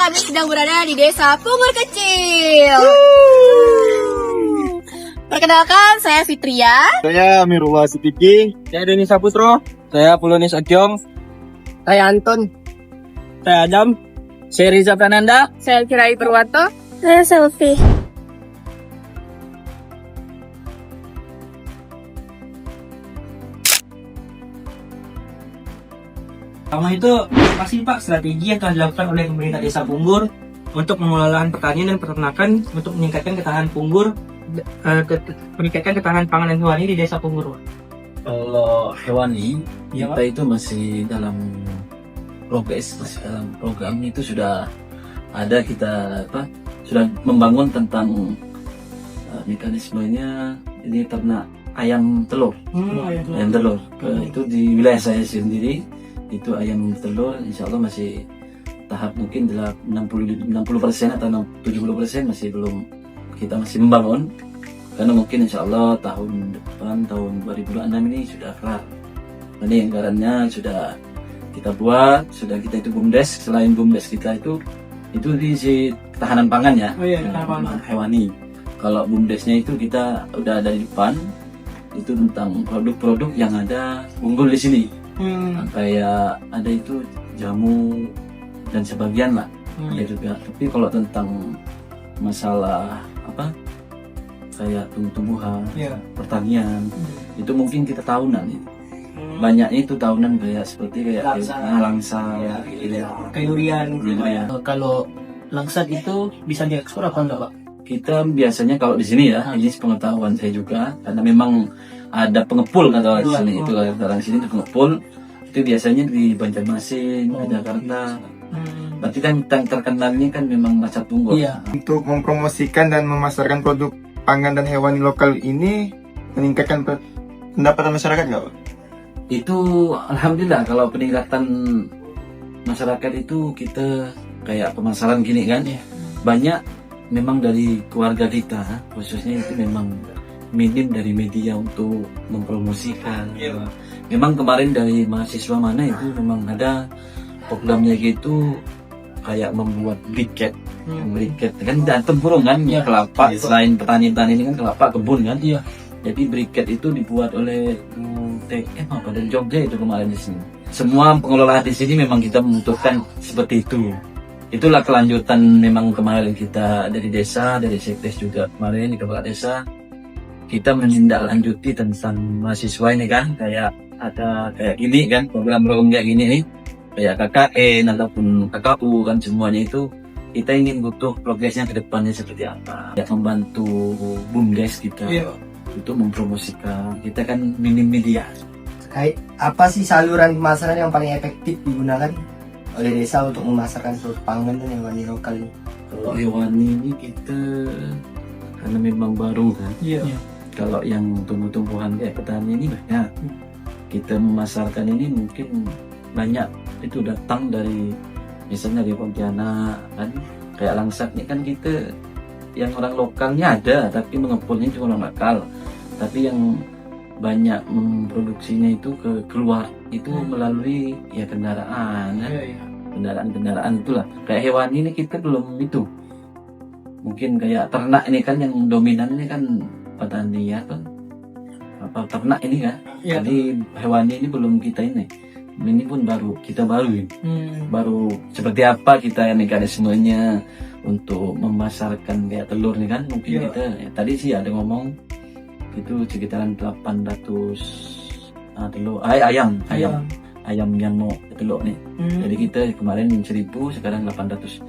kami sedang berada di desa Pungur Kecil. Perkenalkan, saya Fitria. Saya Amirullah Siddiqi. Saya Deni Saputro. Saya Pulonis Agyong. Saya Anton. Saya Adam. Saya Riza Prananda. Saya Kirai Purwanto. Saya Selfie. Pertama itu, apa sih Pak strategi yang telah dilakukan oleh pemerintah Desa Punggur untuk pengelolaan pertanian dan peternakan untuk meningkatkan ketahanan Punggur, meningkatkan ketahanan pangan dan hewani di Desa Punggur? Kalau hewani, Iya, kita itu masih dalam progres, masih dalam program itu sudah ada kita sudah membangun tentang mekanismenya. Ini ternak ayam telur, ayam telur. Itu di wilayah saya sendiri itu ayam telur, insya Allah masih tahap mungkin 60% atau 70% masih belum, kita masih membangun. Karena mungkin insya Allah tahun depan, tahun 2026 ini sudah kelar. Ini anggarannya sudah kita buat, sudah kita itu BUMDes. Selain BUMDes kita itu diisi ketahanan pangan ya, Ketahanan hewani. Kalau BUMDesnya itu kita udah ada di depan, itu tentang produk-produk yang ada unggul di sini. Kayak ada itu jamu dan sebagian lah, ada juga. Tapi kalau tentang masalah kayak tumbuh-tumbuhan, pertanian, itu mungkin kita tahunan itu. Banyaknya itu tahunan kayak seperti langsa, Kayurian. Kalau langsat itu bisa diekspor apa enggak, Pak? Kita biasanya kalau di sini ya, ini pengetahuan saya juga, karena memang ada pengepul kata di sini itu, orang sini itu pengepul. Itu biasanya di Banjarmasin, Jakarta. Berarti kan terkenalnya kan memang Langsat Punggur. Iya. Untuk mempromosikan dan memasarkan produk pangan dan hewani lokal ini, meningkatkan pendapatan masyarakat nggak, Pak? Itu alhamdulillah kalau peningkatan masyarakat itu kita kayak pemasaran gini kan, banyak memang dari keluarga kita, khususnya itu memang minim dari media untuk mempromosikan. Memang kemarin dari mahasiswa mana itu memang ada programnya gitu, kayak membuat briket. Briket kan dan tempurung kan, kelapa. Selain petani-petani ini kan kelapa kebun kan. Jadi briket itu dibuat oleh UTM apa dari Jogja itu kemarin di sini. Semua pengelola di sini memang kita membutuhkan seperti itu. Itulah kelanjutan memang kemarin kita dari desa, dari sekdes juga kemarin di kepala desa, kita menindaklanjuti tentang mahasiswa ini kan, kayak ada kayak gini kan, program-program kayak gini nih, kayak KKN ataupun KKU kan, semuanya itu kita ingin butuh progresnya ke depannya seperti apa. Ya, membantu BUMDes kita untuk mempromosikan, kita kan minim media. Terkait apa sih saluran pemasaran yang paling efektif digunakan oleh desa untuk memasarkan produk pangan dan hewani lokal ini? Kalau hewani ini kita karena memang baru kan. Kalau yang tumbuh-tumbuhan kayak petani ini banyak. Kita memasarkan ini mungkin banyak itu datang dari misalnya dari Pontianak kan, kayak langsat ini kan kita yang orang lokalnya ada, tapi mengepulnya cuma orang lokal. Tapi yang banyak memproduksinya itu keluar itu melalui kendaraan kan? Kendaraan itulah. Kayak hewan ini kita belum itu. Mungkin kayak ternak ini kan yang dominan ini kan petani ya kan, ternak ini kan. Jadi hewan ini belum kita ini pun kita baru ini. Baru seperti apa kita mekanismenya untuk memasarkan kayak telur nih kan, mungkin kita tadi sih ada ngomong itu sekitaran 800 telur ayam yang mau telur nih. Jadi kita kemarin 1000, sekarang 800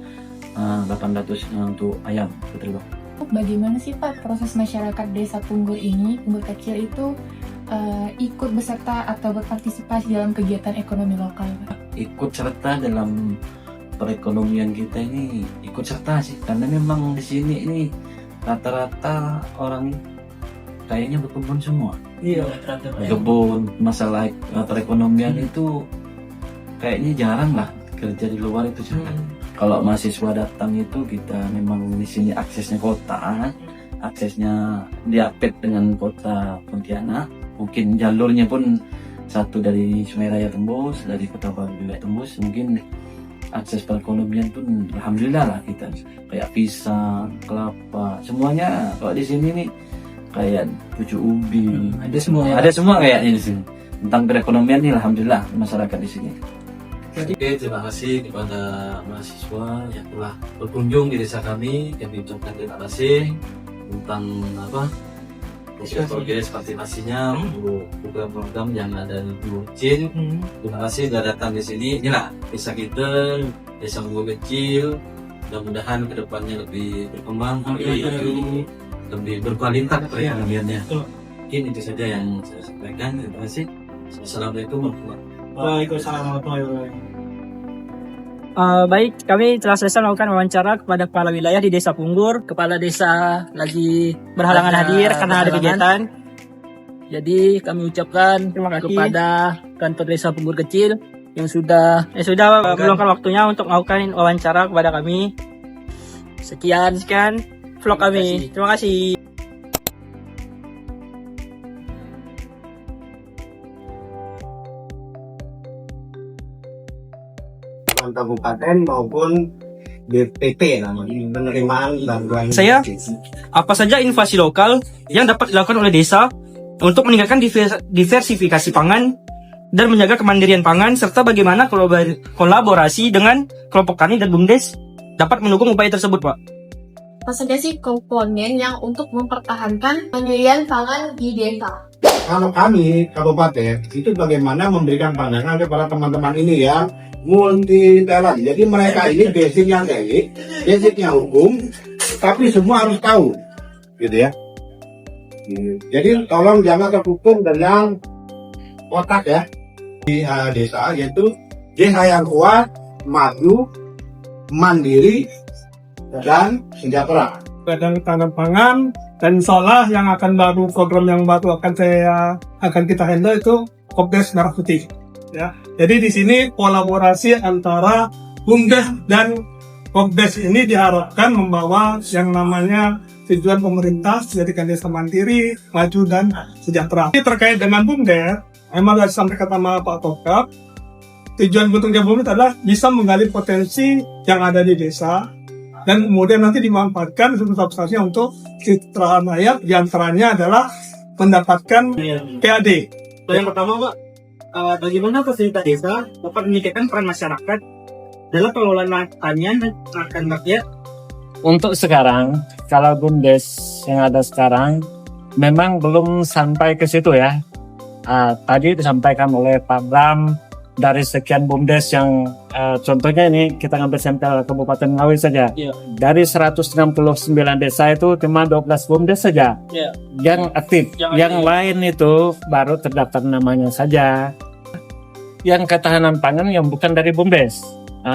untuk ayam telur. Bagaimana sih Pak proses masyarakat desa Punggur ini, Punggur Kecil itu ikut beserta atau berpartisipasi dalam kegiatan ekonomi lokal, Pak? Ikut serta dalam perekonomian kita ini, ikut serta sih, karena memang di sini ini rata-rata orang kayaknya berkebun semua. Berkebun, masalah perekonomian itu kayaknya jarang lah, kerja di luar itu jarang. Kalau mahasiswa datang itu kita memang di sini aksesnya kota, aksesnya diapit dengan kota Pontianak. Mungkin jalurnya pun satu dari Sungai Raya tembus, dari Kota Baru juga tembus. Mungkin akses perekonomian pun alhamdulillah lah kita kayak pisang, kelapa, semuanya kalau di sini nih kayak pucuk ubi, Ada semua ya. ada semua kayaknya di sini. Tentang perekonomian nih alhamdulillah masyarakat di sini. Oke, terima kasih kepada mahasiswa yang telah berkunjung di desa kami. Kami ucapkan terima kasih tentang progres partisipasinya untuk program-program yang ada di Punggur Kecil. Terima kasih sudah datang di sini. Inilah desa kita, desa Punggur Kecil. Mudah-mudahan kedepannya lebih berkembang, lebih berkualitas perekonomiannya. Mungkin itu saja yang saya sampaikan. Terima kasih. Assalamualaikum warahmatullahi wabarakatuh. Waalaikumsalam warahmatullahi wabarakatuh. Baik, kami telah selesai melakukan wawancara kepada kepala wilayah di Desa Punggur. Kepala desa lagi berhalangan hadir karena ada kegiatan. Jadi kami ucapkan terima kasih kepada kantor Desa Punggur Kecil yang sudah meluangkan waktunya untuk melakukan wawancara kepada kami. Sekian vlog kami. Terima kasih. Kabupaten maupun BPP namanya penerimaan bantuan. Saya, apa saja inovasi lokal yang dapat dilakukan oleh desa untuk meningkatkan diversifikasi pangan dan menjaga kemandirian pangan, serta bagaimana kolaborasi dengan kelompok tani dan BUMDes dapat mendukung upaya tersebut, Pak? Apa saja sih komponen yang untuk mempertahankan kemandirian pangan di desa? Kalau kami kabupaten itu bagaimana memberikan pandangan kepada teman-teman ini yang multi talent. Jadi mereka ini basicnya teknik, basicnya hukum, tapi semua harus tahu, gitu ya. Jadi tolong jangan tertutup dengan otak ya di desa, yaitu desa yang kuat, maju, mandiri, dan sejahtera. Badan Ketahanan Pangan dan insya yang program yang baru akan kita handle itu Kopdes Merah Putih. Ya, jadi di sini kolaborasi antara BUMDes dan Kopdes ini diharapkan membawa yang namanya tujuan pemerintah menjadikan desa mandiri, maju dan sejahtera. Ini terkait dengan BUMDes, memang sudah disampaikan sama Pak Tokap, tujuan bentuknya BUMDes adalah bisa menggali potensi yang ada di desa dan kemudian nanti dimanfaatkan sebesar-besarnya untuk kesejahteraan rakyat, diantaranya adalah mendapatkan PAD. Yang pertama, Pak, bagaimana fasilitas desa dapat meningkatkan peran masyarakat dalam pengelolaan pertanian dan peternakan rakyat? Untuk sekarang, kalau BUMDes yang ada sekarang memang belum sampai ke situ ya. Tadi disampaikan oleh Pak Bram, dari sekian BUMDes yang contohnya ini kita ngambil sampel Kabupaten Ngawi saja. Yeah. Dari 169 desa itu cuma 12 BUMDes saja yang aktif. Yang lain itu baru terdaftar namanya saja. Yang ketahanan pangan yang bukan dari BUMDes.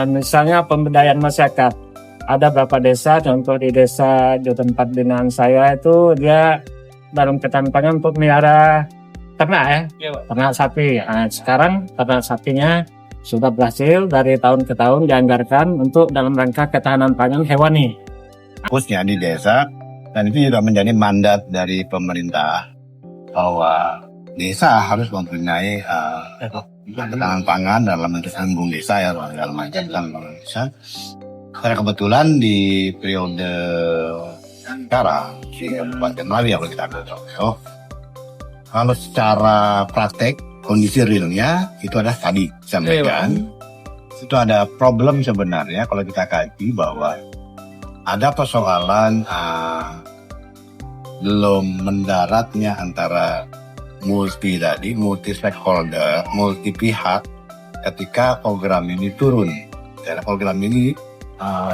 Misalnya pemberdayaan masyarakat. Ada berapa desa, contoh di desa di tempat binaan saya itu dia dalam ketahanan pangan untuk melihara ternak ya, ternak sapi. Sekarang ternak sapinya sudah berhasil dari tahun ke tahun dianggarkan untuk dalam rangka ketahanan pangan hewani. Khususnya di desa, dan itu juga menjadi mandat dari pemerintah bahwa desa harus mempunyai ketahanan pangan dalam bentuk lumbung desa ya, dalam macam desa. Karena kebetulan di periode sekarang di Kabupaten Ngawi kalau kita tahu. Kalau secara praktek, kondisi realnya itu adalah tadi sampaikan. Itu ada problem sebenarnya kalau kita kaji bahwa ada persoalan belum mendaratnya antara multi stakeholder, multi pihak ketika program ini turun. Karena program ini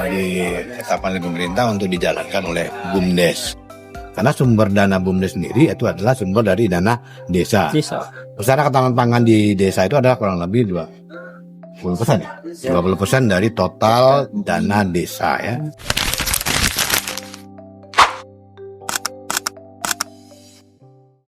ditetapkan oleh pemerintah untuk dijalankan oleh BUMDes. Karena sumber dana BUMDes sendiri itu adalah sumber dari dana desa. Secara ketahanan pangan di desa itu adalah kurang lebih 20% ya. 20% dari total dana desa ya.